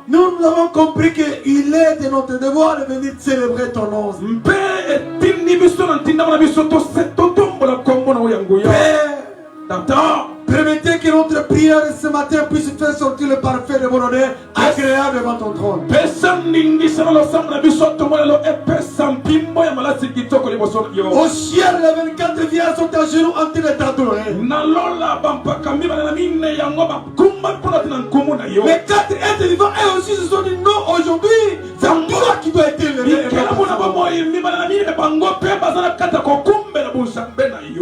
Nous avons compris qu'il est de notre devoir de venir célébrer ton nom. Père, permettez que notre prière ce matin puisse faire sortir le parfait de mon honneur agréable devant ton trône. Au ciel, les 24 vieillards sont à genoux en train de t'adorer. Les 4 êtres vivants, eux aussi se sont dit non, aujourd'hui, c'est toi qui dois être élevé.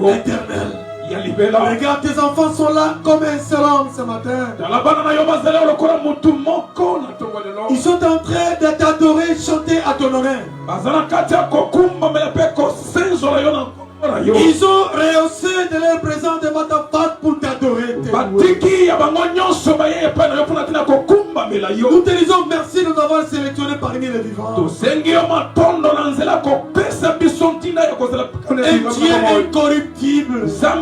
Éternel. Regarde, tes enfants sont là comme un seul homme ce matin. Ils sont en train de t'adorer, chanter à ton honneur. Ils ont rehaussé de leur présence devant ta face pour t'adorer. Nous te disons merci de nous avoir sélectionnés parmi les vivants. Un Dieu incorruptible, un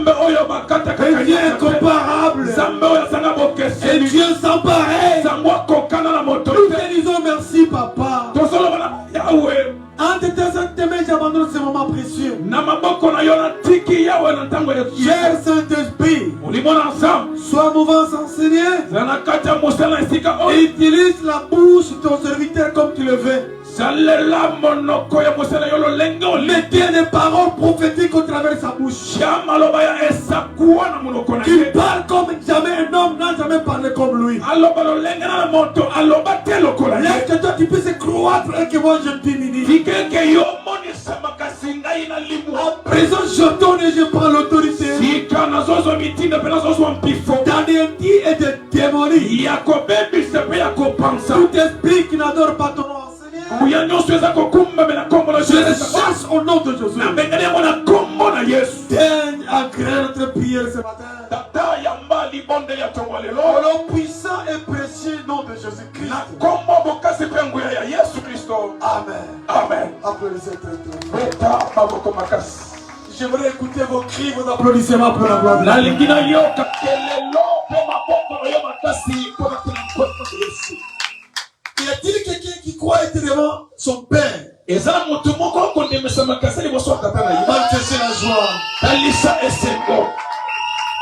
Dieu incomparable, un Dieu sans pareil. Nous te disons merci, Papa. Entre tes saintes mains, j'abandonne ce moment précieux. Cher Saint-Esprit, sois mouvant sans Seigneur et utilise la bouche de ton serviteur comme tu le veux. Mettez des paroles prophétiques au travers de sa bouche. Qu'il parle comme jamais un homme n'a jamais parlé comme lui. Laisse que toi tu puisses croître et que moi je diminue. À présent je donne et je prends l'autorité d'anéantir et de démolir tout esprit qui n'adore pas ton nom. Je chasse au nom de Jésus. Daigne agréer notre prière ce matin. Au nom puissant et précieux nom de Jésus-Christ. Amen. Amen. Applaudissez très. J'aimerais écouter vos cris, vos applaudissements pour la gloire de Dieu. Y a-t-il quelqu'un qui croit être devant son père? Manifester la joie.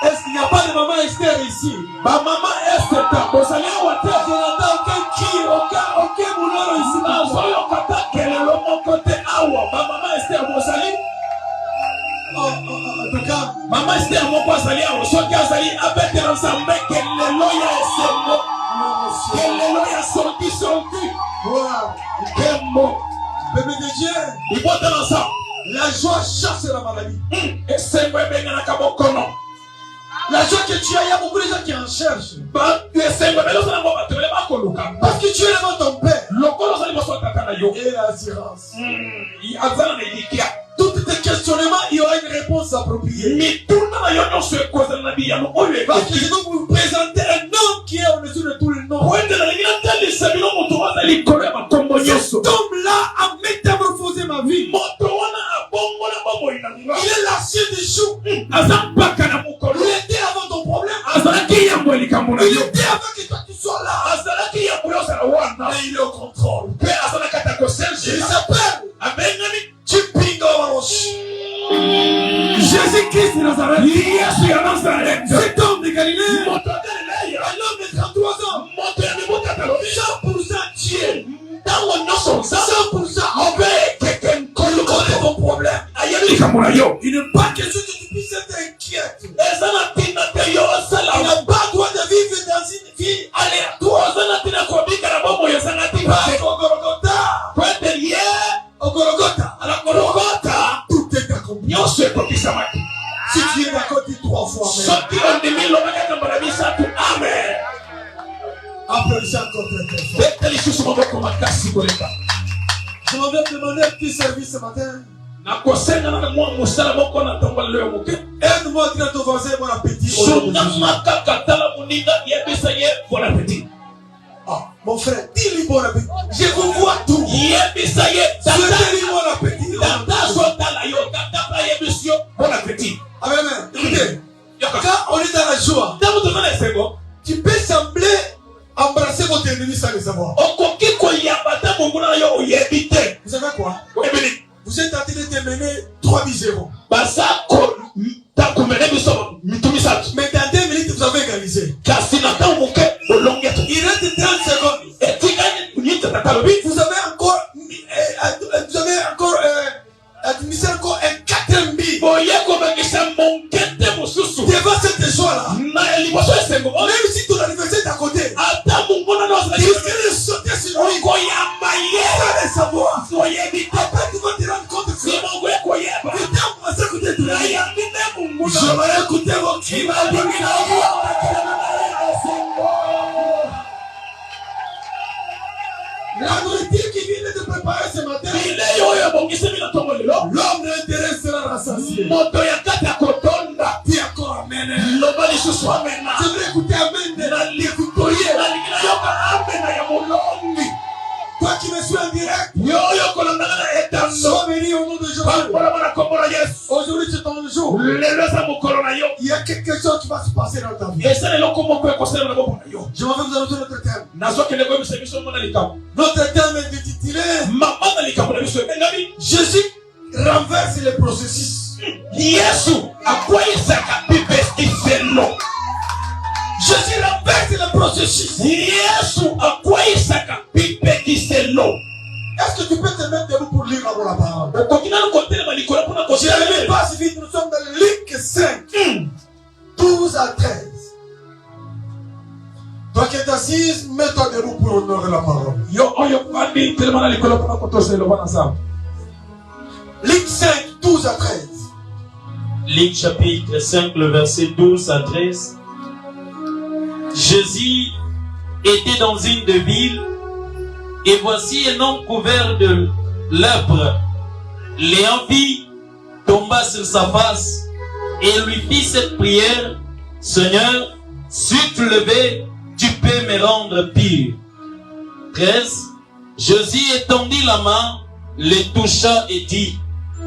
Est-ce qu'il n'y a pas de maman Esther ici? Maman Esther, je n'entends aucun cri, aucun boulot ici. Maman Esther, en tout cas, maman Esther, mon poids sali, soki azali, abete ensemble, quel est loya Esther, quel est loya sorti. Quel mot, bébé de Dieu, ils vont ensemble. La joie chasse la maladie. La joie que tu as, il y a beaucoup de gens qui en cherchent. Parce que tu es devant ton père. Et l'assurance. Tous tes questionnements, il y aura une réponse appropriée. Parce que je vais vous présenter un homme qui est au-dessus de tous les noms. Cet homme-là a métamorphosé ma vie. Il est l'ancien des choux. Il était avant ton problème. Il était avant que toi tu sois là. Mais il est au contrôle. Il s'appelle Jésus-Christ de Nazareth. Cet homme de Galilée, un homme de 33 ans, 100% Dieu, 100% avec ton problème. Il n'est pas question que tu puisses être inquiète. Il n'a pas le droit de vivre dans une vie aléatoire. Au Golgotha, tout est accompli. Si tu es d'accord, dis 3 fois Amen. Applaudissez encore très fort. Je m'en vais te demander un petit service ce matin. Aide-moi à dire à ton voisin bon appétit. Ah, mon frère, dis-lui bon appétit. Je vous vois tout. Souhaitez-lui bon appétit. Bon appétit. Amen. Écoutez, quand Quand on est dans la joie, tu peux sembler embrasser votre ennemi sans le savoir. Vous savez quoi? Vous êtes en train de terminer 3 0. Mais dans 2 minutes, vous avez égalisé. Il reste 30 secondes. Vous avez encore administré encore un 4e but. Devant cette joie-là, même si ton adversaire est à côté, tu risques de sauter sur lui. Sans le savoir. Après, tu vas te rendre compte que tu t'es embrassé à côté de lui. J'aurais écouté mon cri. La nourriture qui vient de te préparer ce matin, l'homme de l'intérêt sera rassasié. Tu es encore amen. Je vais écouter amen. Toi qui me suis en direct, sois béni au nom de Jésus. Aujourd'hui c'est ton jour. Il y a quelque chose qui va se passer dans ta vie. Je vais vous annoncer notre thème. Notre thème est intitulé Jésus renverse les processus. Jésus renverse les processus. Est-ce que tu peux te mettre debout pour lire la parole? Je ne lis pas si vite, nous sommes dans Luc 5, 12 à 13. Toi qui es assise, mets-toi debout pour honorer la parole. Luc 5, 12 à 13. Luc chapitre 5, le verset 12 à 13. Jésus était dans une des villes, et voici un homme couvert de lèpre. L'ayant vu, tomba sur sa face et lui fit cette prière: Seigneur, si tu le veux, tu peux me rendre pur. 13. Jésus étendit la main, le toucha et dit: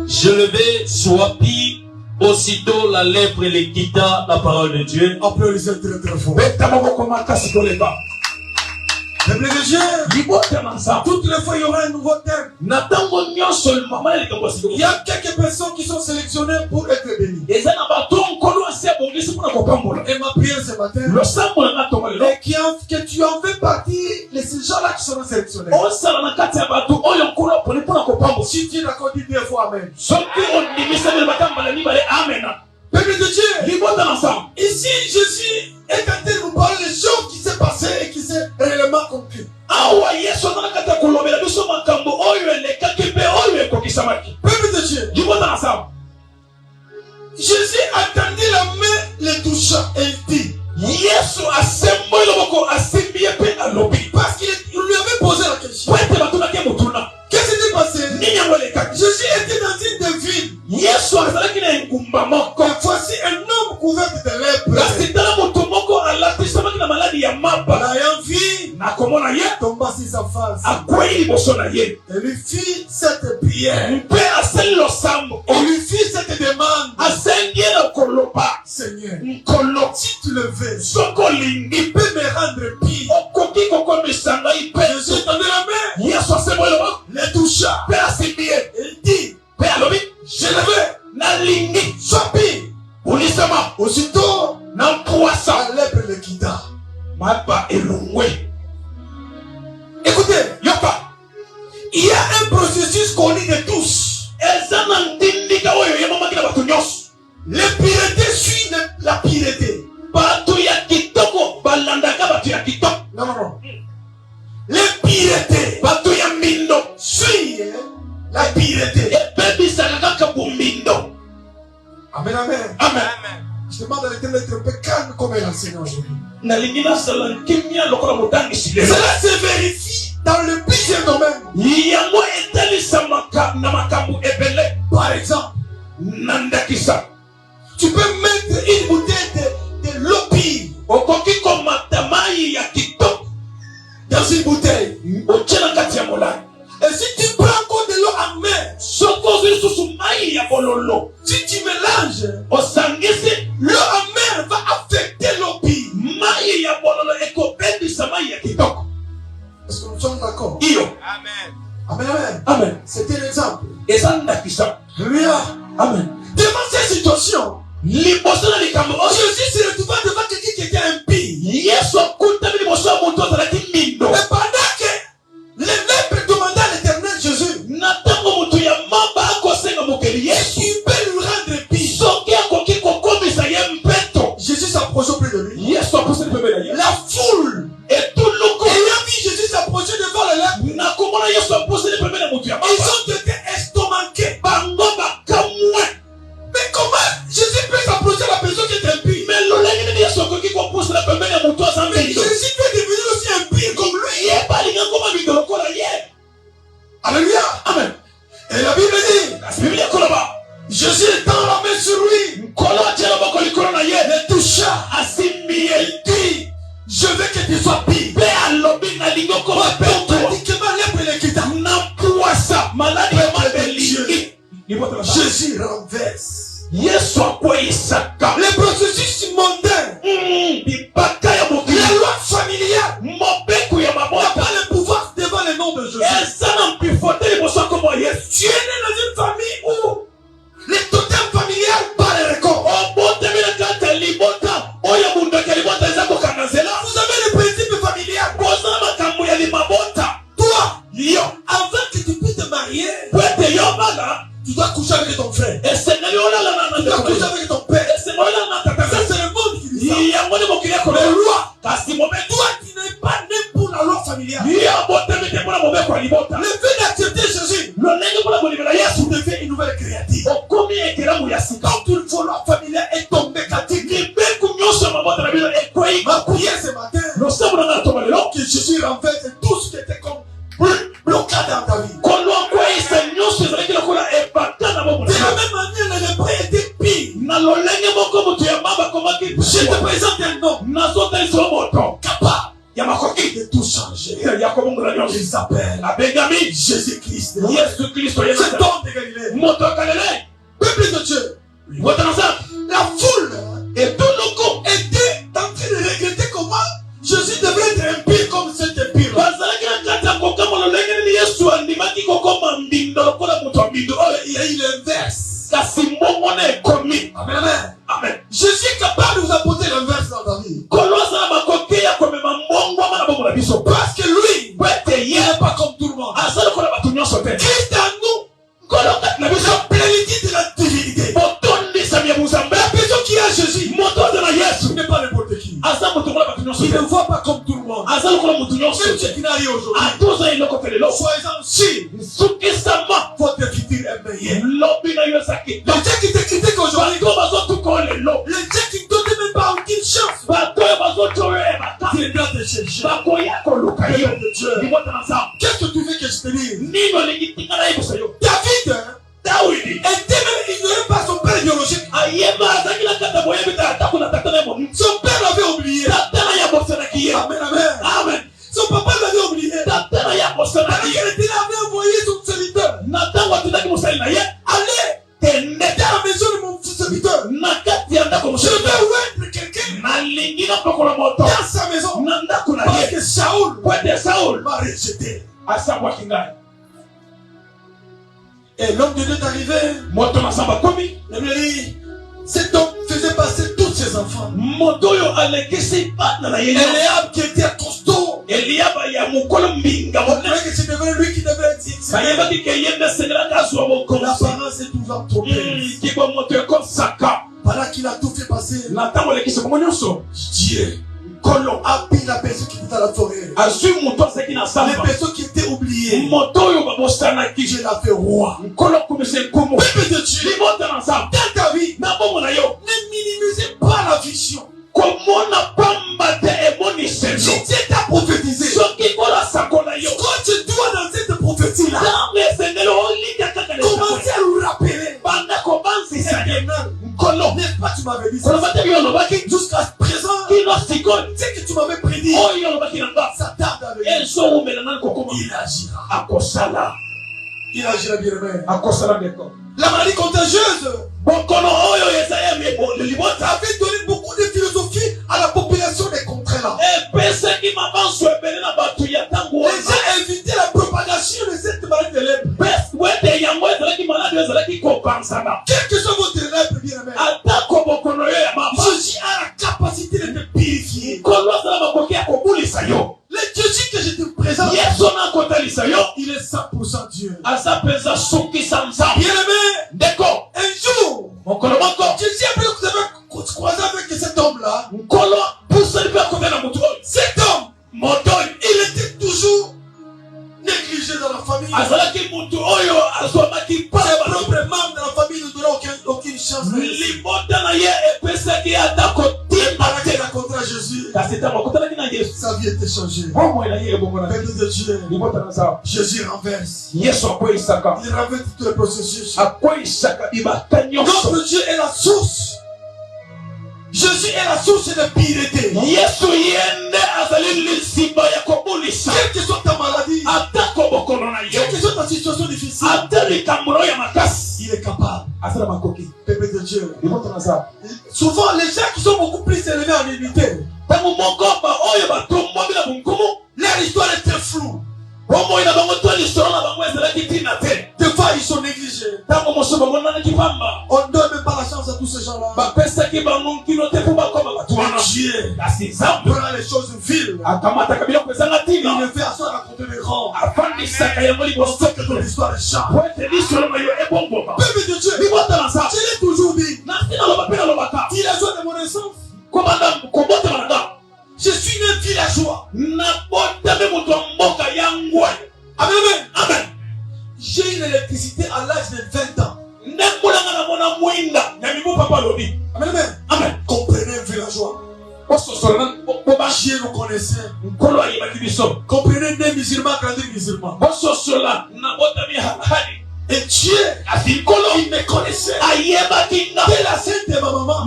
je le veux, sois pur. Aussitôt la lèpre le quitta. La parole de Dieu. Applaudissez très très fort. Peuple de Dieu, toutes les fois il y aura un nouveau thème. Il y a quelques personnes qui sont sélectionnées pour être bénies. Et ma prière ce matin est que tu en fais partie de ces gens-là qui seront sélectionnés. Si tu l'accordes, dis 2 fois amen. Peuple de Dieu, ici Jésus est en train de nous parler des choses qui s'est passé et qui s'est réellement conclues. Peuple de Dieu, Jésus attendit la main, le toucha et il dit, parce qu'il lui avait posé la question. Qu'est-ce qui s'est passé? Jésus était dans une des villes. Voici un homme couvert de lèpre. L'ayant vu, tomba sur sa face. Et lui fit cette prière. Et lui fit cette demande. Seigneur, si tu le veux, il peut me rendre pire. Jésus tendait la main, le toucha, il dit, je le veux, sois pire. Aussitôt, la lèpre le quitta. Écoutez, il y a un processus connu de tous. L'impureté suit la pureté. Non. L'impureté suit la pureté. Amen, amen. Je demande à l'Éternel d'être un peu calme comme elle enseigne aujourd'hui. Cela se vérifie dans le plusieurs domaines. Par exemple, tu peux mettre une bouteille de l'eau pure dans une bouteille. Et si tu prends encore de l'eau amère, si tu mélanges, l'eau amère va Alléluia. Amen. Devant cette situation, Jésus se retrouva devant quelqu'un qui était impie. Et pendant que les lèpres demandaient à l'Éternel Jésus, il peut lui rendre impie. Jésus s'approche auprès de lui. La foule ayant vu Jésus s'approcher devant le lèpre, ils ont été estomaqués. Mais comment Jésus peut s'approcher à la personne qui est impie? Mais Jésus peut devenir aussi impie comme lui. Alléluia. Amen. Et la Bible dit, Jésus étend la main sur lui, le toucha, il dit, je veux que tu sois pire. Automatiquement, lèpre le quitta. Jésus renverse les processus mondains. La loi familiale n'a pas le pouvoir devant le nom de Jésus. Tu es né dans une famille où les totems familiales par les records. Vous avez le principe familial. Toi, avant que tu puisses te marier, tu dois coucher avec ton frère. Tu dois coucher avec ton père. Ça, c'est le monde qui dit ça. Les lois. Toi qui n'es pas né pour la loi familiale. Le fait d'accepter Jésus, tu deviens une nouvelle créative. Quand une fois loi familiale est tombée catique, ma prière ce matin, que Jésus renverse tout ce qui était comme blocade dans ta vie. De la même manière, les lépreux étaient pires. Je te présente un homme capable de tout changer. Il s'appelle Jésus-Christ. Cet homme de Galilée. Peuple de Dieu. La foule était en train de regretter comment Jésus devait être impie comme cet impie. Il y a eu l'inverse. Amen, amen. Amen. Jésus est capable de vous apporter l'inverse dans ta vie. Parce que lui, il n'est pas comme tout le monde. Christ en nous, la plénitude de la divinité. La personne qui a Jésus, il n'est pas n'importe qui. Il ne voit pas comme tout le monde. Même ceux qui n'arrivent aujourd'hui. Soyez-en sûrs. Votre futur est meilleur. Les gens qui te critiquent aujourd'hui, les gens qui ne donnent même pas aucune chance, viendra te chercher. Qu'est-ce que tu veux que je te dise? David était même ignoré par son père biologique. Son père l'avait oublié. Amen, amen. Amen. Son papa l'avait oublié. Alors qu'il était là, avait envoyé son serviteur. Allez, t'es à la maison de mon serviteur. Je vais ouvrir quelqu'un dans sa maison. Parce que Saoul m'a rejeté. Et l'homme de Dieu est arrivé. Cet homme faisait passer tous ses enfants. Eliab qui était costaud. On dirait que c'est devenu lui qui devait être ici. L'apparence est toujours trompée. Pendant qu'il a tout fait passer, Dieu a pris la personne qui était à la forêt. Les personnes qui étaient oubliées. Je l'ai fait roi. Peuple de Dieu, dans ta vie, ne minimisez pas la vision. Si Dieu t'a prophétisé, quand tu dois dans cette prophétie-là, commencez à lui rappeler. N'est-ce pas, tu m'avais dit ça. Jusqu'à présent, c'est que tu m'avais prédit. Ça tarde avec lui. Il agira bien. La maladie contagieuse avait donné beaucoup de philosophie à la population des contrées-là. Les gens évitaient la propagation de cette maladie de lèpre. Quel que soit votre lèvre, bien-aimé, Jésus a la capacité de te purifier. Le Jésus que je te présente, il est 100% Dieu. Bien-aimé, un jour, Jésus a que vous avez croisé avec cet homme-là. Cet homme, il était toujours négligé dans la famille. Ses propres membres de la famille ne donnaient aucune chance. Il a rencontré Jésus. Sa vie était changée. Peuple de Dieu, Jésus renverse. Il renverse tous les processus. Notre Dieu est la source. Jésus est la source de pureté. Quelle que soit ta maladie, quelle que soit ta situation difficile, il est capable. Peuple de Dieu. Souvent, les gens qui sont beaucoup plus élevés en unité, leur histoire est très floue. Des fois, ils sont négligés. On ne donne même pas la chance à tous ces gens-là. Dieu prend les choses viles. Il ne fait asseoir à côté des grands. On sait que ton histoire est chante. Peuple de Dieu, je l'ai toujours dit. Il a joué de mon essence. Je suis né villageois. Amen. Amen. J'ai eu l'électricité à l'âge de 20 ans. Amen. Amen. Comprenez un villageois. Dieu nous connaissait. Comprenez des musulmans, grandir musulmans. Et Dieu, il me connaissait. Dès la scène de ma maman.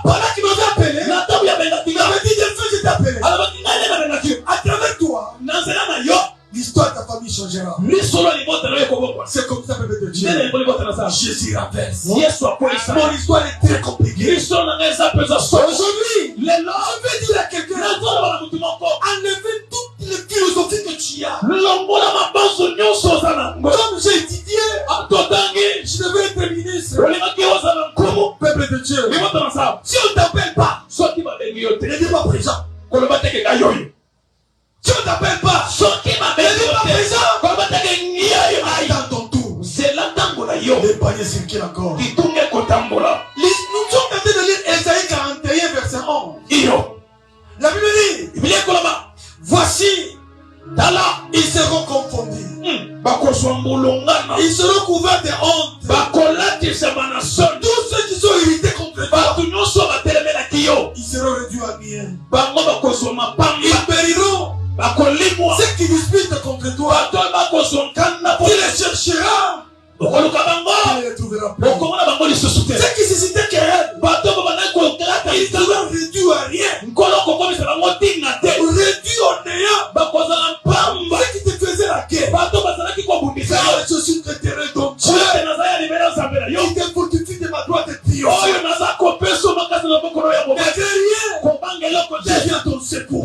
Pendant qu'il m'avait appelé, il m'avait dit, je t'ai appelé. À travers toi, l'histoire de ta famille changera. C'est comme ça, peuple de Dieu. Jésus renverse. Mon histoire est très compliquée. Aujourd'hui, je vais dire à quelqu'un, enlevez toutes les philosophies que tu as. Comme j'ai étudié, je devais être ministre. Peuple de Dieu. Si on ne t'appelle pas, ne dis pas présent. Si on ne t'appelle pas, ne dis pas présent. Attends ton tour. Les paniers circulent encore. Nous sommes en train de lire Ésaïe 41, verset 11. La Bible dit, voici, ils seront confondus. Ils seront couverts de honte. Tous ceux qui sont irrités contre toi, ils seront réduits à rien. Ils périront. Ceux qui disputent contre toi, tu les chercheras. Tu les trouveras plus. Ceux qui se citaient querelle, ils seront réduits à rien. Réduits au néant. Ceux qui te faisaient la guerre, je suis l'éternel ton Dieu. Il te fortifie de ma droite et triomphe. Je viens ton secours.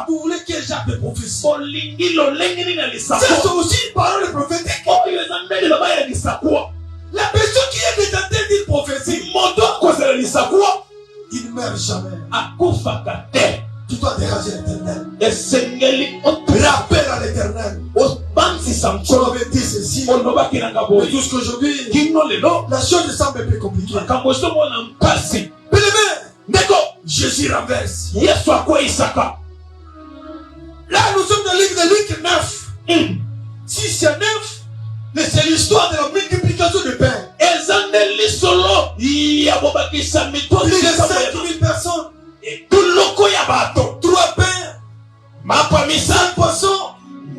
Vous voulez quel genre de prophétie? C'est aussi une parole prophétique. La personne qui est détentée d'une prophétie, il ne meurt jamais. Tu dois déranger l'éternel. Rappelle à l'éternel. On avait dit ceci. Mais jusqu'aujourd'hui, la chose semble plus compliquée. Jésus renverse. Là, nous sommes dans le livre de Luc 9. Si c'est 9, mais c'est l'histoire de la multiplication de pain. Plus de 5 000 personnes. 3 pains. 5 poissons.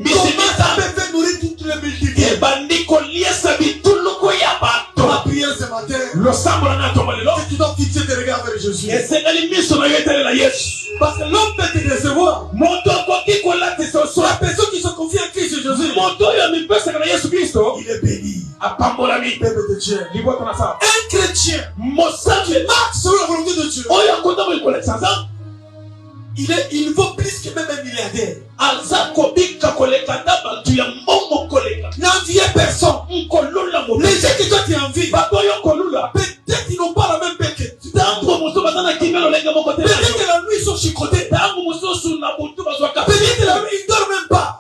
Comment ça peut faire nourrir toutes les multitudes? La prière ce matin, tu dois fixer tes regards vers Jésus. Parce que l'homme peut te décevoir. La personne qui se confie en Christ Jésus, il est béni. Peuple de Dieu. Un chrétien qui marche selon la volonté de Dieu, il vaut plus que même un milliardaire. N'enviez personne. Les gens que toi tu envies, peut-être ils n'ont pas la même paix que tu. Peut-être que la nuit ils sont chicotés. Peut-être que la nuit ils dorment même pas.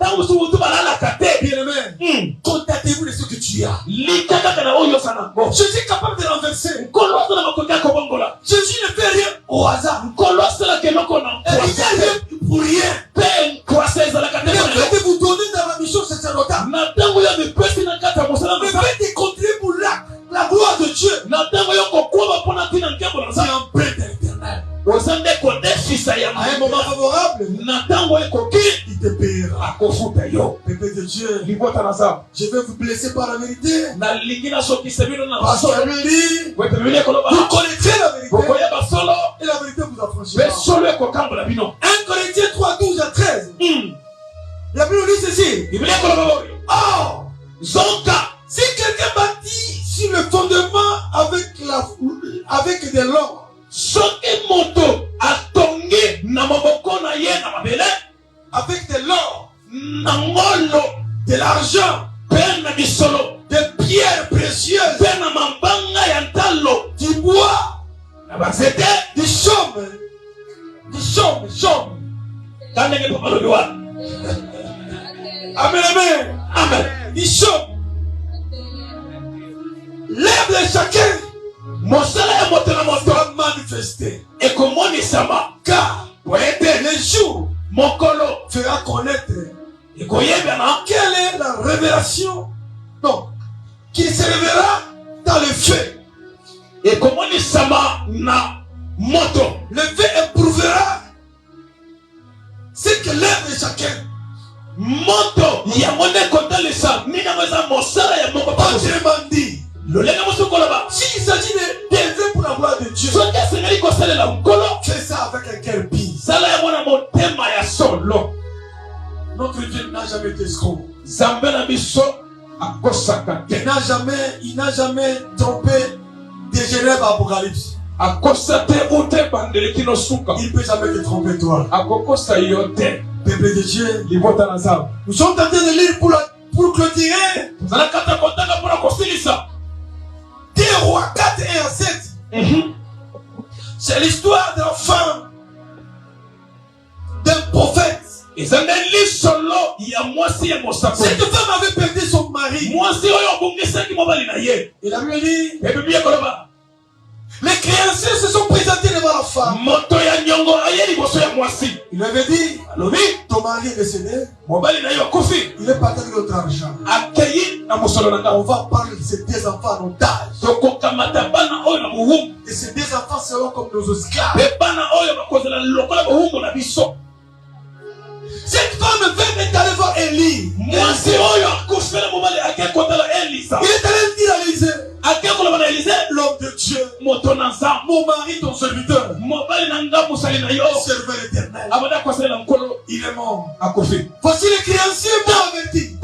Bien-aimé, contactez-vous de ce que tu as. Jésus est capable de renverser. Jésus ne fait rien au hasard. Il ne fait rien pour rien. Le fait de vous donner dans la mission sacerdotale, le fait de contribuer pour la gloire de Dieu, c'est un prêtre éternel. À un moment favorable, il te paiera. Pépé de Dieu, je vais vous blesser par la vérité. Parce que vous connaîtrez la vérité et la vérité vous affranchira. 1 Corinthiens 3, 12 à 13. La Bible dit ceci. Oh, si quelqu'un bâtit sur le fondement avec de l'or, avec de l'or, de l'argent, des pierres précieuses, du bois, du chaume. Amen, amen. Du chaume. L'œuvre de chacun doit manifester. Car le jour fera connaître quelle est la révélation. Non, qui se révélera dans le feu. Le feu éprouvera ce que l'œuvre de chacun. Autrement dit, s'il s'agit d'œuvrer pour la gloire de Dieu, fais ça avec un cœur pur. Notre Dieu n'a jamais été escroc. Il n'a jamais trompé des Genève Apocalypse. Il ne peut jamais te tromper toi. Peuple de Dieu, nous sommes en train de lire pour clôturer 2 Rois 4 et 7. C'est l'histoire de la femme d'un prophète. Cette femme avait perdu son mari. Et la Bible dit, les créanciers se sont présentés devant la femme. Il lui avait dit, ton mari est décédé. Il est parti avec notre argent. On va prendre ces 2 enfants en otage. Et ces 2 enfants seront comme nos esclaves. Cette femme venait d'aller voir Élie. Il est allé dire à Élisée, l'homme de Dieu, mon mari, ton serviteur, serveur éternel, il est mort. Voici les créanciers m'ont averti.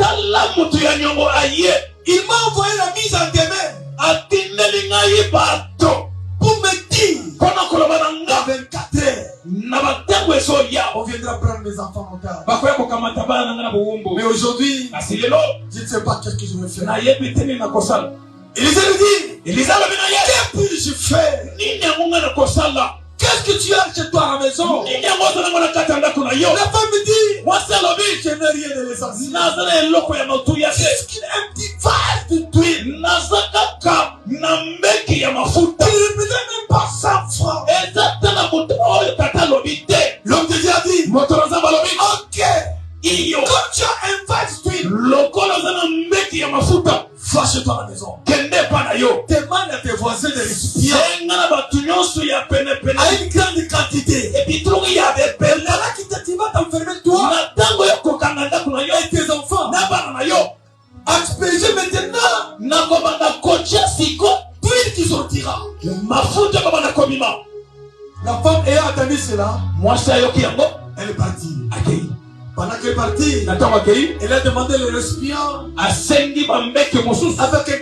Il m'a envoyé la mise en demeure pour me dire dans 24 heures on viendra prendre mes enfants en otage. Mais aujourd'hui, je ne sais pas qu'est-ce que je vais faire. Élisée lui dit, que puis-je faire? Qu'est-ce que tu as chez toi à la maison? La femme me dit, je n'ai rien de l'essentiel. Qu'est-ce qu'il a? Un petit vase d'huile. Il ne représente même pas 100 francs. L'homme de Dieu a dit, ok, quand tu as un vase d'huile, fâche-toi à la maison. Demande à tes voisins de récipients à une grande quantité. Et là tu vas t'enfermer toi et tes enfants. Asperger maintenant d'huile qui sortira. La femme ayant attendu cela, elle est partie. Pendant qu'elle est partie, elle a demandé le récipient avec une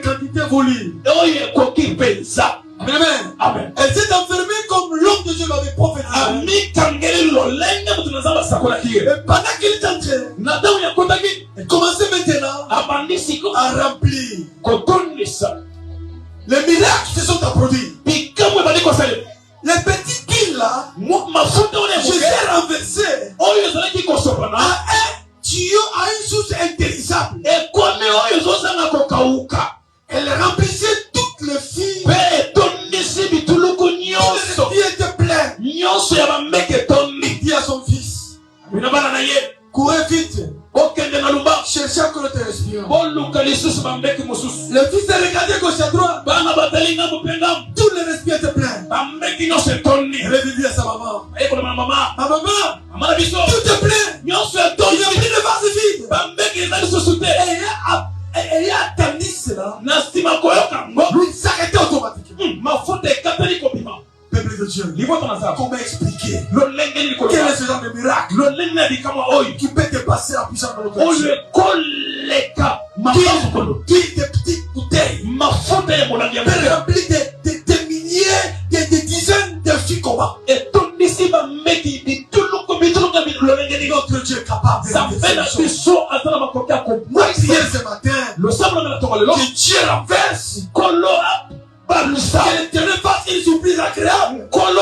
quantité voulue. Amen. Elle s'est enfermée comme l'homme de Dieu l'avait prophétisé. Et pendant qu'il est en train, il commençait maintenant à remplir. Les miracles se sont produits. Les petites billes là, je les ai renversées à un tuyau, à une source intelligible. Elle remplissait toutes les filles. Toutes les filles étaient pleines. Il dit à son fils, courez vite. Cherchez encore notre respirant. Le fils a regardé gauche à droite. Tous les respirants étaient pleins. Il avait dit à sa maman, ma maman, tout est plein. Il a pris le vase vide. Et il a attendu cela. Lui s'arrêtait automatiquement. Peuple de Dieu, comment expliquer quel est ce genre de miracle qui peut te passer en puissance de notre Dieu? Qui des petites bouteilles peut remplir des milliers, des dizaines de filles comment? Notre Dieu est capable de faire ces choses. Moi, prière ce matin, que Dieu renverse. Que l'Éternel fasse une surprise agréable. Afin de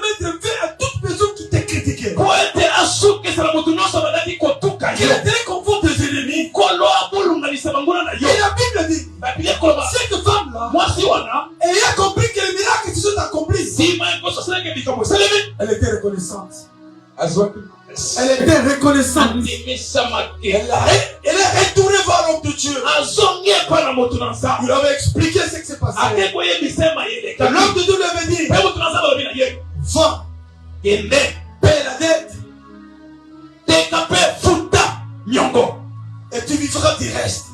mettre fin à toute personne qui t'a critiqué. Que l'Éternel conforte tes ennemis. Et la Bible dit, cette femme-là, ayant compris que les miracles se sont accomplis, elle était reconnaissante. Elle était reconnaissante. Elle est retournée voir l'homme de Dieu. Il avait expliqué ce qui s'est passé. L'homme de Dieu lui avait dit, va, paie la dette, et tu vivras du reste.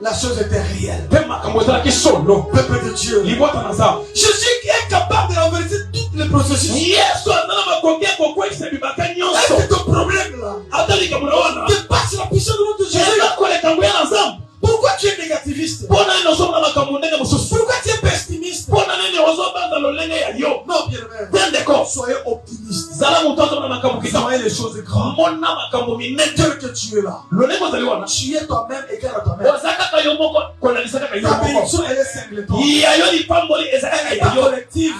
La chose était réelle. Peuple de Dieu, Jésus est capable de renverser tous les processus. Est-ce que ton problème là dépasse la puissance de notre Jésus? Pourquoi tu es négativiste? Pourquoi tu es pessimiste? Non, bien aimé. Soyez optimiste. Soyez les choses grandes. Tel que tu es là, tu es toi-même égal à toi-même. Ta bénédiction, elle est singletons. Elle est pas collective.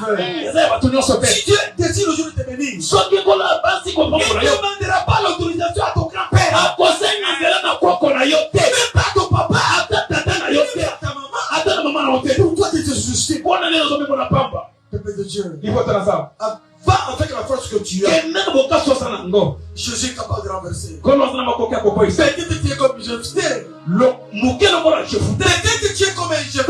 Si Dieu décide aujourd'hui de te bénir, il ne demandera pas l'autorisation à ton grand-père. Même pas à ton papa. Même à ta maman. Pourquoi tu te justifies? Peuple de Dieu, va avec la force que tu as. Jésus est capable de renverser. Peut-être tu es comme Jephthé. Peut-être tu es comme un Jephthé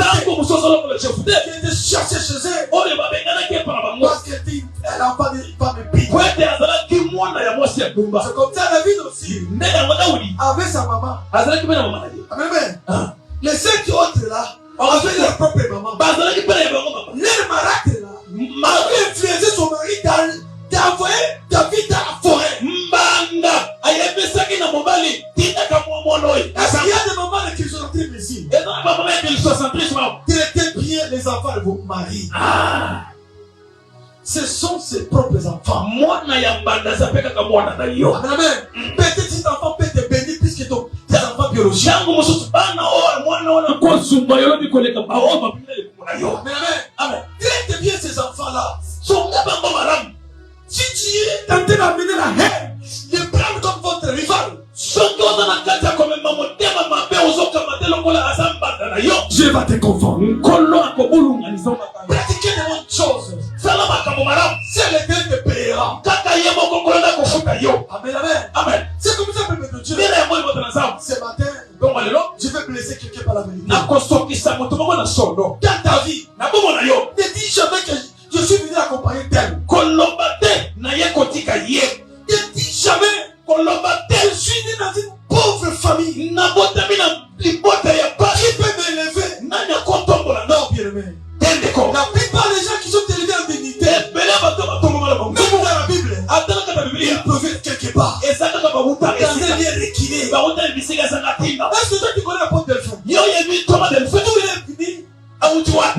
qui était cherché chez eux parce qu'elle était l'enfant de femme épine. C'est comme ça David aussi. Avec sa maman. Amen. Les 5 autres là, avec leur propre maman. Leur miracle là, avait influencé son mari d'envoyer David dans la forêt. Est-ce qu'il y a des mamans qui sont entrées ici? Traitez bien les enfants de vos maris. Ce sont ses propres enfants. Amen. Peut-être cet enfant peut te bénir plus que tes enfants biologiques. Amen. Traite bien ces enfants-là. Si tu es tenté d'amener la haine, les prendre comme votre rival, Dieu va te confondre. Pratiquez de bonnes choses. C'est l'Éternel te payera. Amen, amen. C'est comme ça, peuple de Dieu. Ce matin, je vais blesser quelqu'un par la vérité. Dans ta vie, ne dis jamais que je suis venu accompagner tel. Ne dis jamais je suis né dans une pauvre famille qui peut m'élever. Non, bien aimé. La plupart des gens qui sont élevés en dignité, même dans la Bible, ils peuvent être quelque part dans un lieu reculé. Est-ce que toi tu connais l'apôtre Delphin? D'où il est venu?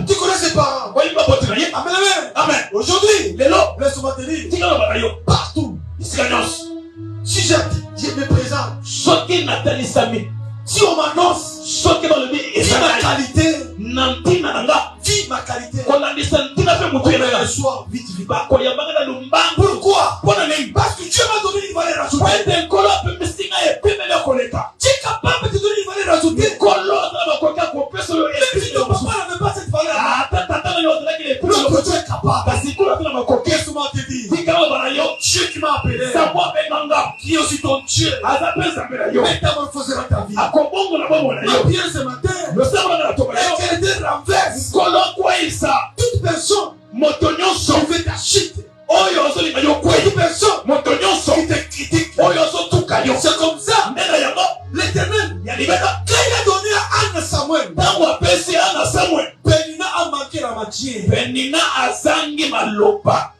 Tu connais ses parents? Il Amen, amen. Amen. Aujourd'hui, Lelo. laisse-moi te dire, Tika loba na yo. partout, Isika nyonso. si je me présente, Soki natalisami. si on m'annonce, Soki balobi vis ma ezali. qualité, Nantina nanga. vis ma qualité, Kolandisa ntina pe on mutu me yenanga. reçoit vite, vite. Bakoyambanga na lumbangu. Pourquoi? Pona nini? Parce que Dieu m'a donné une valeur ajoutée. Pwete nkolo apemisinga epemele koleka. Tu es capable de te donner une valeur ajoutée. Nkolo na bakoka kopesa yo Même si ton papa n'avait pas cette valeur-là, ata tata na yo ozalaki epemele l'autre Dieu est capable. kasi kula tuna makoke. Laisse-moi te dire, Tika loba na yo. Dieu qui m'a appelé, Samwa benganga. qui est aussi ton Dieu, Aza pe zambe na yo. métamorphosera ta vie. Akobongo na bomo na Ma yo. prière ce matin, Losama na toba yo. l'éternel renverse Nkolo kwisa. toute personne Moto nyonso. qui veut ta chute, Oyo ozolinga yo kwei. toute personne Moto nyonso. qui te critique. Oyo ozotuka yo. C'est comme ça, Nena yango. l'éternel, Yalibeka. quand il a donné à Anne Samuel, Tango apesi ana Samuel. Pénina a manqué la matière. Penina azangi maloba.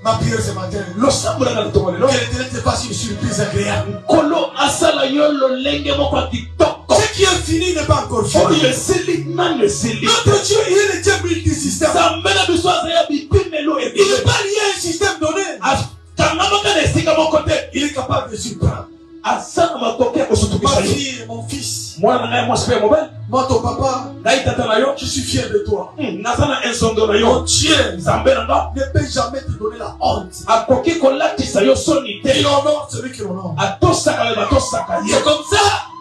Ma prière ce matin, Losambula na toba lelo. que l'éternel te fasse une surprise agréable. Nkolo asala yo lolenge moko ya kitoko. Ce qui est fini n'est pas encore Oyo fini. esili nanu esili. Notre Dieu, il est le Dieu multisystème. Zambe na biso azaya bipimelo Il ebele. n'est pas lié à un système donné. Akangamaka na esika moko te. Il est capable de surprendre. Asana makoki ya Ma kosutukisa yo. fille, mon fils, Mwana na ngai mwasi pe mobile. moi ton papa, Ngai tata na yo. je suis fier de toi. Naza na ensondo na Mon yo. Dieu Nzambe na nga. ne peut jamais te donner la honte. Akoki kolatisa yo soni Il te. honore celui qui l'honore. Atosaka yo batosaka ye. C'est comme ça.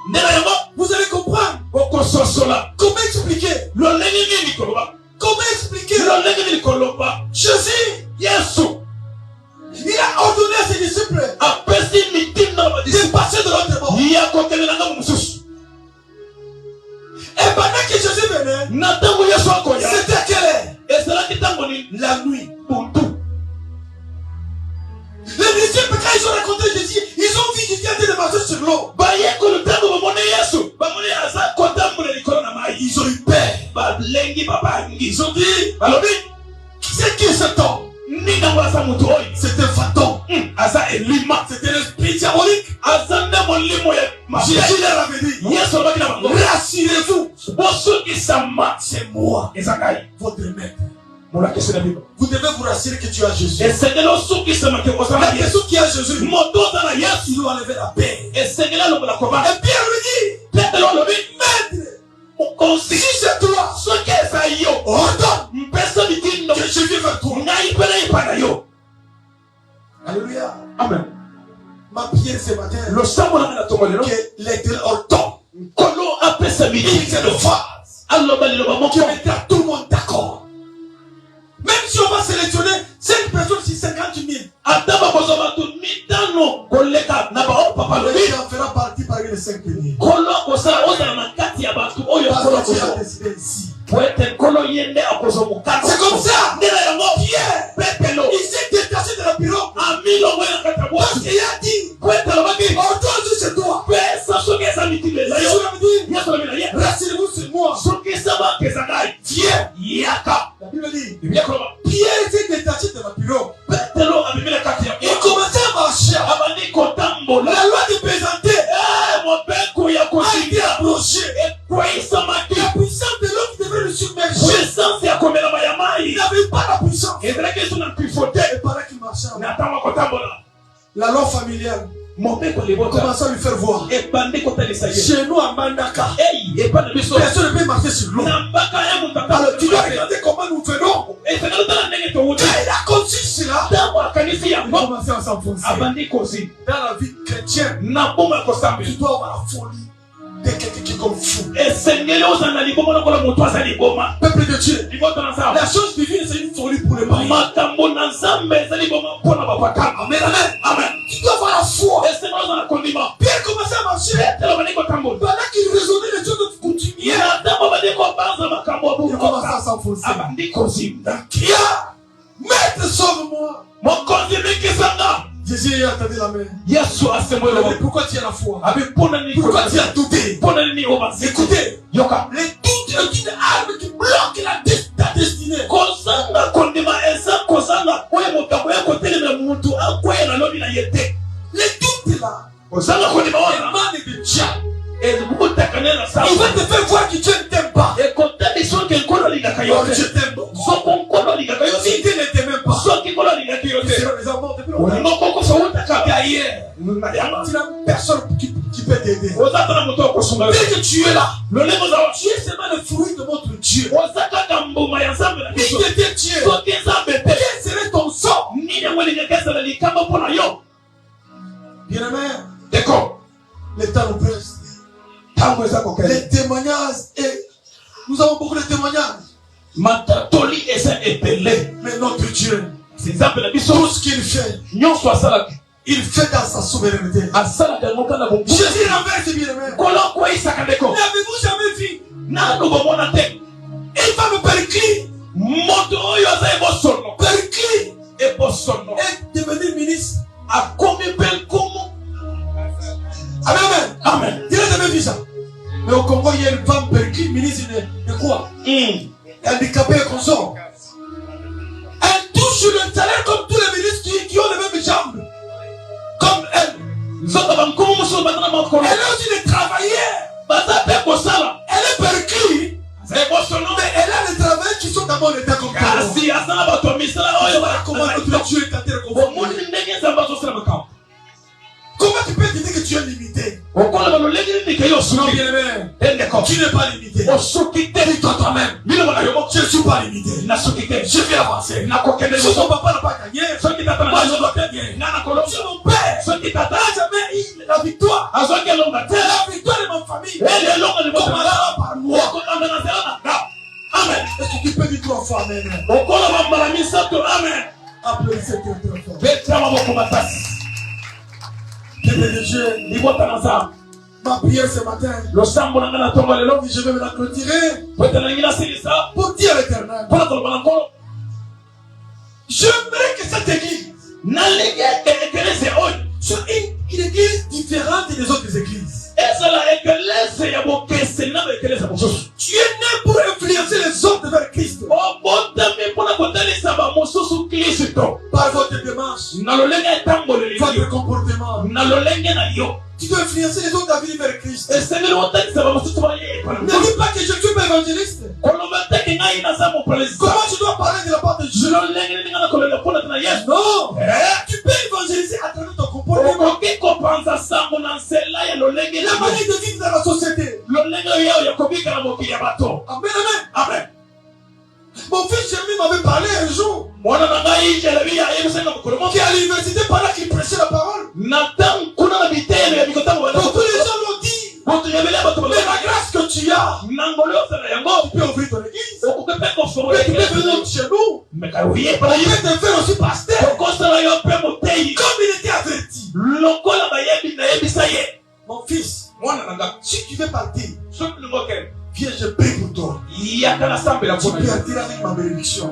Ndena yango Vous allez comprendre. okososola. Comment expliquer? Lolenge nini koloba. Comment expliquer? Lolenge nini koloba. Jésus, Yesu il a ordonné à ses disciples apesi mitinda na de badisi. passer de l'autre bord. Ya kokende na mosusu. Et pendant que Jésus venait, Na tango Yesu akoya. c'était à quelle heure? Ezalaki tango nini. La nuit. Buntu. Les disciples, quand ils ont rencontré Jésus, ils ont vu Jésus en train de marcher sur l'eau. Bayekolo tango bamone Yesu. Bamone aza kotambola likolo na mai. Ils ont eu peur. Balengi babangi. Ils ont dit, Balobi. c'est qui cet homme? Nini nango aza mutu oyo. C'est un fantôme. Aza elima. C'était l'esprit diabolique. Aza nde molimo ya mabe. Jésus leur avait dit, Yesu alobaki na bango. rassurez-vous, Bosukisama. c'est moi, Eza ngai. votre maître. Molakisi na bible. Vous devez vous rassurer que tu as Jésus. Esengeli osukisama ke ozala La Yesu. personne qui a Jésus, Moto oza na Yesu. il doit enlever la paix. Esengeli alongola kobanga. Et Pierre lui dit, Petelo alobi. maître, Mokonzi. si c'est toi, Soki eza yo. ordonne Mpesa mitindo. que je vienne vers toi. Ngai mpe nayipa na yo. Alléluia. Amen. Ma prière ce matin, Losambo nanga na tongo lelo. que l'éternel ordonne. Nkolo apesa Il mitindo. te le fasse. Aloba liloba Qui moko. mettra tout le monde d'accord. Même si on va sélectionner 5 personnes sur 50 000, Ata bakozwa bato mitano koleka na bao papa le lobi. qui en fera partie parmi les 5 premiers. Nkolo akosala ozala na kati ya bato oyo nkolo Parce que tu as akozwa. décidé ici. Po ete nkolo ye nde akozwa mokano. C'est comme ça. Ndela yango Pierre, Petelo il s'est détaché de la pirogue. amilongo ya kati ya Parce bwasi. qu'il a dit, Po ete alobaki ordonne sur toi. pesa soki eza mitindo eza Jésus yo. avait dit, Yesu alobi na ye rassurez-vous sur moi. soki esama eza ngai. Viens. Yaka. La Bible dit, Biblia koloba Pierre s'est détaché de la pirogue. Petelo amemi na kati ya Il commençait à marcher. abandi kotambola. La loi de présenter Mobeko ya a été kotinda approchée. ekweyisamaki. La puissance de l'homme qui devait le submerger. Puissance ya komelama ya mai Il n'avait pas la puissance. ezalaki esu na mpifo te. Et pendant qu'il marchait, Na ntango akotambola la loi familiale mobeko libota commençait à lui faire voir. ebandi kotalisa ye. Chez nous à Mandaka, Ei epa na biso personne ne peut marcher sur l'eau. na mbaka ya moto Alors tu dois regarder comment nous venons. esengeli otala ndenge towuti. Quand il a conçu cela, ntango akanisi il a yango commencé à s'enfoncer. abandi kozi Dans la vie chrétienne, na boma ya tu kosambela. dois avoir la folie de quelqu'un qui est comme fou. esengeli ozala na liboma lokola moto aza liboma. Peuple de Dieu, liboto na nzambe la chose divine, c'est une folie pour les païens. makambo na nzambe eza liboma mpona bapakana. Amen, amen. Amen. Tu dois avoir la foi. esengeli ozala na kondima. Pierre commençait à marcher. petelo bandi kotambola. Pendant qu'il raisonnait les choses de continuer, na ntango bandi kobanza makambo ya il commençait à bukoka s'enfoncer. abandi kozinda. Cria, maître, sauve-moi. mokonzi mikisanga. Jésus a tendu la main. yesu Il a asemwelo dit, pourquoi tu as la foi? abi mpona nini Pourquoi tu as douté? mpona nini obanzi. Écoutez, yoka les doutes est une arme qui bloque ta destinée. kozanga kondima eza kozanga oyo mokambo ya kotelemela mutu akweyela lobi na ye te. Les doutes là, kozanga kondima wana émanent de diable. ebutakane na Il va sango te faire voir que Dieu ne t'aime pas. ekotabisa oke nkolo alingaka je t'aime beaucoup. Si Dieu ne t'aime pas, tu seras les amours depuis longtemps. Il n'y a personne qui peut t'aider. Dès que tu es là, tu es seulement le fruit de votre Dieu. Si tu étais Dieu, quel serait ton sort? Bien-aimé, le temps nous presse. Les témoignages, et nous avons beaucoup de témoignages. Mais notre Dieu, tout ce qu'il fait, il fait dans sa souveraineté. Jésus renverse, bien-aimé. N'avez-vous jamais vu? Il va me perclure. Perclure et devenir ministre. Amen. Amen. Il a jamais vu ça. Mais au Congo, il y a une femme perclure, ministre de quoi? Handicapée et consort. Elle touche le salaire comme tous les ministres qui ont les mêmes jambes. Comme elle. Elle a aussi des travailleurs. Elle est perclure. Mais elle a des travailleurs qui sont dans mon état comme toi. Comment notre Dieu est à terre comme vous? Comment tu peux te dire que tu es limité? Non, bien-aimé. Tu n'es pas limité. Dis-toi toi-même. Je ne suis pas limité. Je vais avancer. Si ton papa n'a pas gagné, moi je dois gagner. Si mon père n'a jamais eu la victoire, la victoire de ma famille commencera par moi. Amen. Est-ce que tu peux dire 3 fois Amen? Applaudissez très fort. Dieu, ma prière ce matin, je vais me la clôturer pour dire à l'Éternel. J'aimerais que cette église soit une église différente des autres églises. Tu es né pour influencer les autres vers Christ. Par votre démarche, votre comportement, tu dois influencer les autres à venir vers Christ. Ne dis pas que je suis pas évangéliste. Comment tu dois parler de la part de Dieu? Non. Tu peux évangéliser à travers ton comportement. La manière de vivre dans la société. Amen, amen. Amen. Mon fils Jérémie m'avait parlé un jour. Qui à l'université pendant qu'il prêchait la parole. Donc tous les gens l'ont dit. Mais la grâce que tu as, tu peux ouvrir ton église. Tu peux venir chez nous. On peut te faire aussi pasteur. Comme il était averti. Mon fils, si tu veux partir, viens, je prie pour toi. Tu peux attirer avec ma bénédiction.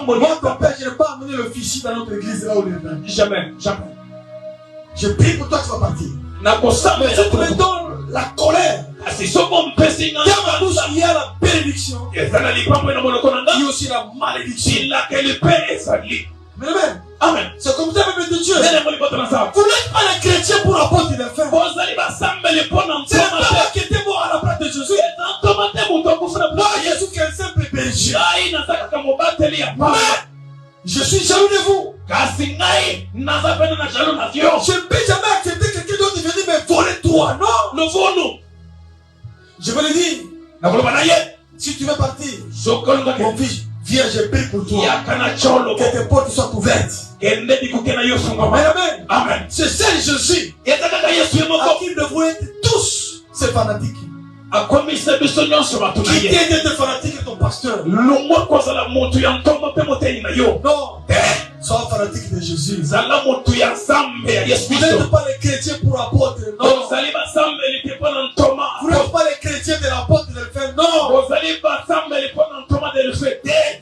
Moi, ton père, je n'ai pas amené le fichier dans notre église là où il est. Jamais, jamais. Je prie pour toi, tu vas partir. Mais si tu me donnes la colère, dans ma bouche, il y a la bénédiction. Il y a aussi la malédiction. Amen. Amen. C'est comme ça, même de Dieu. Vous n'êtes pas les chrétiens pour apporter les faits. C'est pas moi qui était mort à la place de Jésus. Moi, je suis qu'un simple berger. Mais je suis jaloux de vous. Je ne peux jamais accepter quelqu'un d'autre de venir me voler toi. Non. Je vais le dire. Si tu veux partir, mon fils, viens, je prie pour toi. Que tes portes soient ouvertes. Amen, amen. Amen. C'est ça Jésus. À qui nous devons être tous ces fanatiques. Qui t'aide d'être fanatique est ton pasteur. Non. Sois fanatique de Jésus. Vous n'êtes pas les chrétiens pour apôtre. Non. Vous n'êtes pas les chrétiens de l'apôtre de le faire. Non.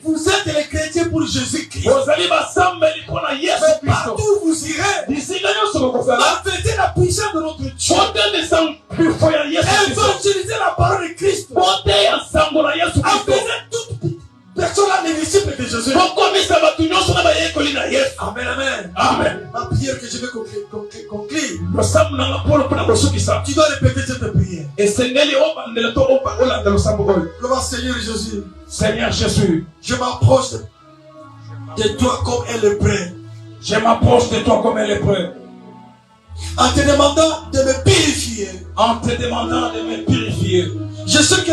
Vous êtes les chrétiens pour Jésus-Christ. Mais partout où vous irez, affectez la puissance de notre Dieu. Évangélisez la parole de Christ. Affectez toute personne à l'indisciple de Jésus. Amen, amen. Amen. Ma prière que je vais conclure. Tu dois répéter cette prière. Gloire Seigneur Jésus. Seigneur Jésus, Je m'approche de toi comme un lépreux. je m'approche de toi comme un lépreux. En te demandant de me purifier. En te demandant de me purifier. Je sais que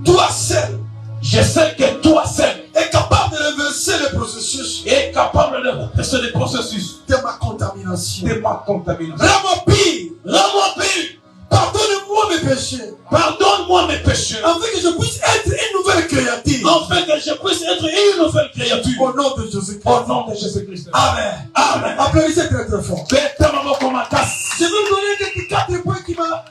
toi seul Je sais que toi seul es capable de reverser le processus est capable de repasser le processus de ma contamination. de ma contamination. Rends-moi pire. Rends-moi pur. Pardonne-moi mes péchés. Pardonne-moi mes péchés. Afin que je puisse être une nouvelle créature. Afin que je puisse être une nouvelle créature. Au nom de Jésus-Christ. Au nom de Jésus-Christ. Amen. Amen. Applaudissez très très fort. Beta mama koma kasi. Je vais vous donner quelques 4 points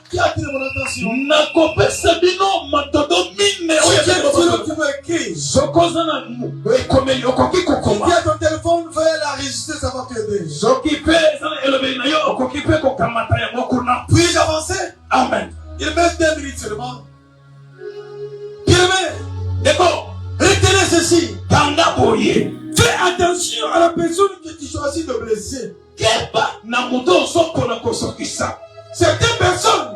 qui attirent mon attention. Nakopesa bino matodo mine Si oyo tu yako. veux écrire. Sokoza na ekomeli okoki Si kokoma. tu as ton téléphone, fais l'enregistrer, ça va t'aider. Soki pe sana elobeli na yo okoki pe kokamata yango kuna. Puis-je avancer? Amen. Il me reste 2 minutes seulement. Bien-aimé, Deko, retenez ceci. kanga boye. Fais attention à la personne que tu choisis de blesser. Keba na muto soko na kosokisa. Certaines personnes,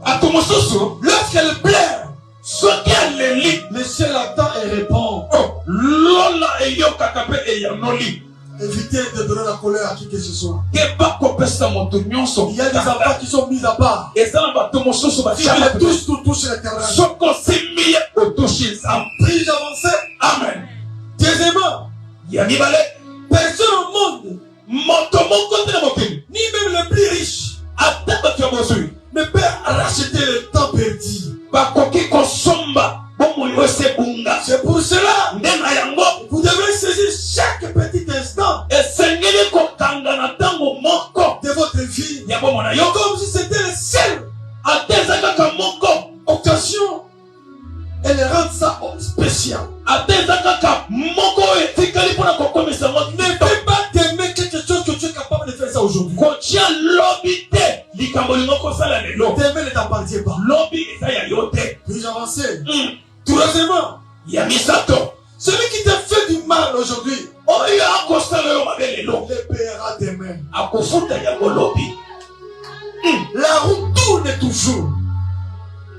Atomosusu, lorsqu'elles pleurent, soki aleli. le ciel attend et répond. Oh, lola eyokaka pe eyanoli. Évitez de donner la colère à qui que ce soit. Keba kopesa moto nyonso. Il y a des enfants qui sont mis à part. Ezala bato mosusu Si tu batiaka les touches, tu touches l'éternel. soko simbi otoshi nzambe. Puis-je avancer? Amen. Deuxièmement, Ya mibale, personne au monde, moto moko te na mokili ni même les plus riches, ata bato ya bozwi ne peut racheter le temps perdu. bakoki kosomba bomoi oyo ese ebunga. C'est pour cela, Nde na yango vous devrez saisir chaque petit instant esengeli kokanga na ntango moko de votre vie ya bomoi na yo comme si c'était le seul ata eza kaka moko occasion et le rendre ça spécial. ata eza kaka moko oyo etikali mpona kokomisa ngo Ne fais pas t'aimer quelque chose que tu es capable de faire ça aujourd'hui. kotia lobi te likambo lingo kosala lelo T'aimer ne t'appartient pas. lobi eza ya yo te. Puis-je avancer? Mm. Troisièmement, Ya misato celui qui t'a fait du mal aujourd'hui, oyo akosala yo mabe lelo le paiera demain. akofuta yango lobi. La roue tourne toujours.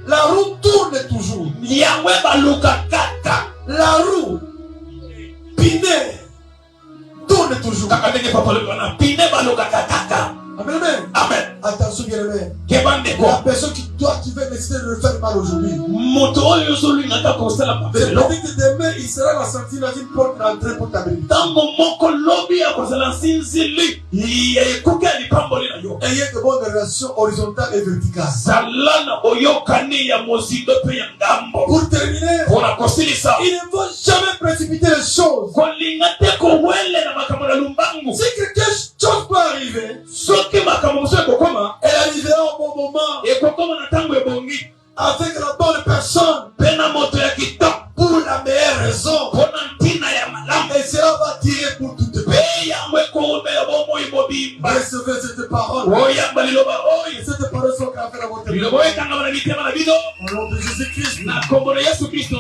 La roue tourne toujours. yango ebaluka kaka La roue pinaire tourne toujours. kaka ndenge papa lobi wana pine balukaka kaka. Amen, amen. Amen. Attention, bien aimé. Keba La ndeko personne qui veut décider de le faire mal aujourd'hui, moto oyo ozolingaka kosala mabe c'est lelo peut-être que demain il sera la sortie dans une porte d'entrée pour ta bénédiction. ntango moko lobi akozala nsinzili ekuki ya lipamboli na yo. Ayez de bonnes relations horizontales et verticales. zala na boyokani ya mozindo mpe ya ngambo Pour terminer, mpona kosilisa il ne faut jamais précipiter les choses. kolinga te kowele na makambo na lumbangu. Si quelque chose peut arriver, soki makambo mosusu ekokoma elle arrivera au bon moment ekokoma na ntango ebongi avec la bonne personne mpe na moto ya kitoko pour la meilleure raison. mpona ntina ya malamu Et cela va tirer pour toute mpe paix. yango ekomela bomoi mobimba. Recevez cette parole. oyamba liloba Et oyo cette parole sera gravée dans votre liloba vie. oyo ekangama na mitema na bino Au nom de Jésus-Christ. na nkombo na yesu kristo.